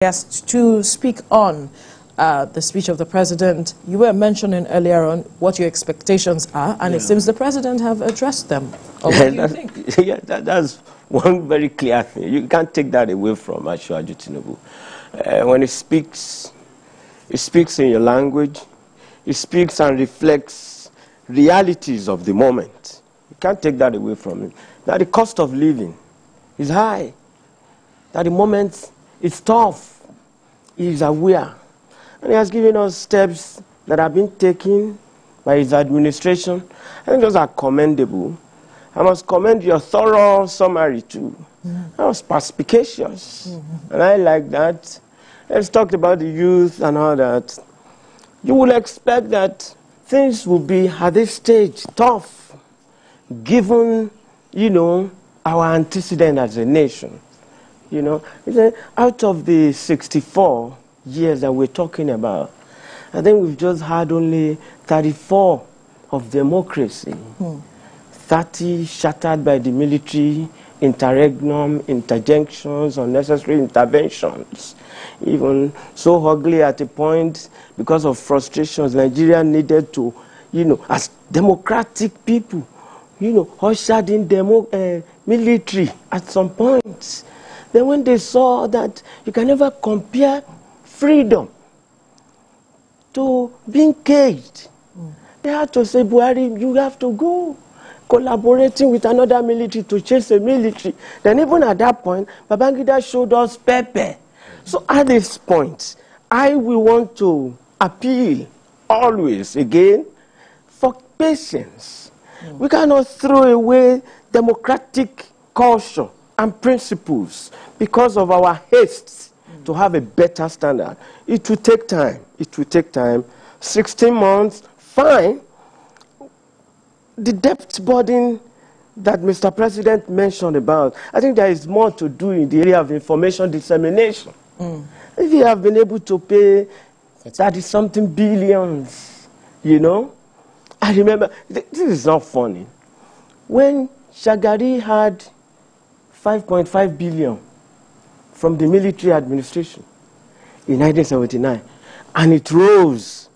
Asked to speak on the speech of the president. You were mentioning earlier on what your expectations are, and it seems the president have addressed them. Or what do you think? Yeah, that's one very clear thing. You can't take that away from Ashwaju Tinubu. When he speaks in your language. He speaks and reflects realities of the moment. You can't take that away from him. That the cost of living is high. That the moment is tough. He is aware. And he has given us steps that have been taken by his administration. I think those are commendable. I must commend your thorough summary too. That was perspicacious. And I like that. Let's talk about the youth and all that. You will expect that things will be at this stage tough, given, our antecedent as a nation. Out of the 64 years that we're talking about, I think we've just had only 34 of democracy. 30 shattered by the military, interregnum, interjunctions, unnecessary interventions. Even so ugly at a point, because of frustrations, Nigeria needed to, as democratic people, ushered in military at some point. Then when they saw that you can never compare freedom to being caged, they had to say, Buhari, you have to go. Collaborating with another military to chase a military. Then even at that point, Babangida showed us Pepe. So at this point, I will want to appeal always again for patience. We cannot throw away democratic culture and principles because of our haste to have a better standard. It will take time. It will take time. 16 months, fine. The debt burden that Mr. President mentioned about, I think there is more to do in the area of information dissemination. If you have been able to pay 30-something billions, I remember, this is not funny. When Shagari had 5.5 billion from the military administration in 1979, and it rose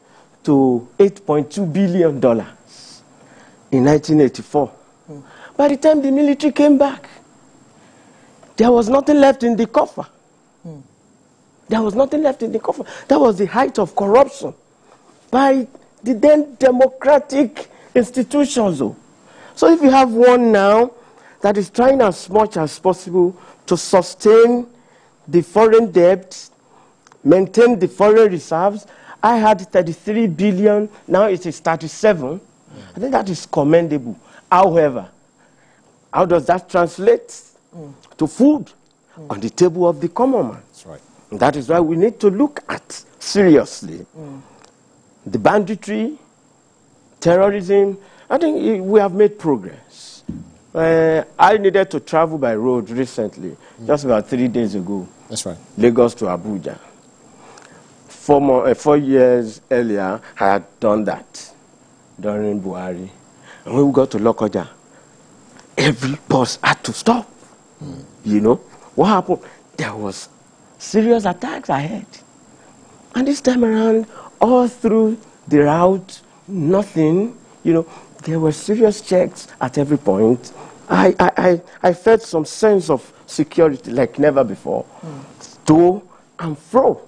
to $8.2 billion in 1984. By the time the military came back, there was nothing left in the coffer. There was nothing left in the coffer. That was the height of corruption by the then democratic institutions. So if you have one now that is trying as much as possible to sustain the foreign debt, maintain the foreign reserves, I had 33 billion, now it is 37. I think that is commendable. However, how does that translate to food on the table of the common man? That's right. And that is why we need to look at seriously the banditry, terrorism. I think we have made progress. I needed to travel by road recently, just about 3 days ago. That's right. Lagos to Abuja. 4 years earlier, I had done that during Buhari. And when we got to Lokoja, every bus had to stop. What happened? There was serious attacks ahead. And this time around, all through the route, nothing, there were serious checks at every point. I felt some sense of security like never before. To and fro.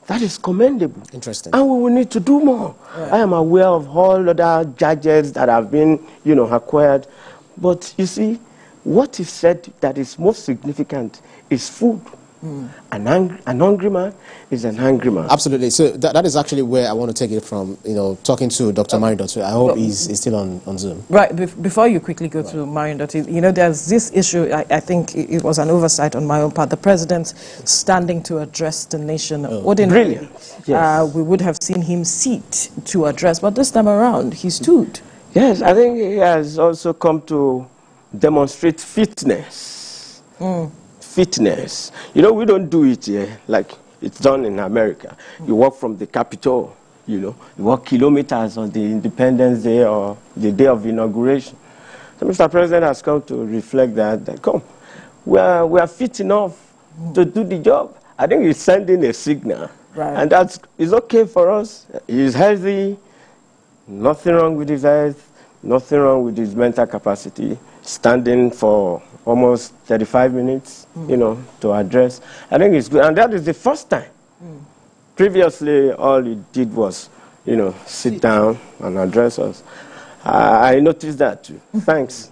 That is commendable. Interesting. And we will need to do more. I am aware of all other gadgets that have been, acquired. But you see, what is said that is most significant is food. An hungry man is an hungry man. Absolutely. So that is actually where I want to take it from, talking to Dr. Marindot. I hope he's still on Zoom. Right. Before you quickly go to Marindot, there's this issue, I think it was an oversight on my own part, the president standing to address the nation. Ordinarily, yes. We would have seen him sit to address, but this time around, he stood. Yes, I think he has also come to demonstrate fitness. Fitness. We don't do it here like it's done in America. You walk from the Capitol, you walk kilometers on the Independence Day or the day of inauguration. So Mr. President has come to reflect that come, we are fit enough to do the job. I think he's sending a signal. Right. And that's is okay for us. He's healthy, nothing wrong with his health, nothing wrong with his mental capacity, standing for almost 35 minutes, you know, to address. I think it's good. And that is the first time. Previously, all he did was, you know, sit down and address us. I noticed that too. Thanks.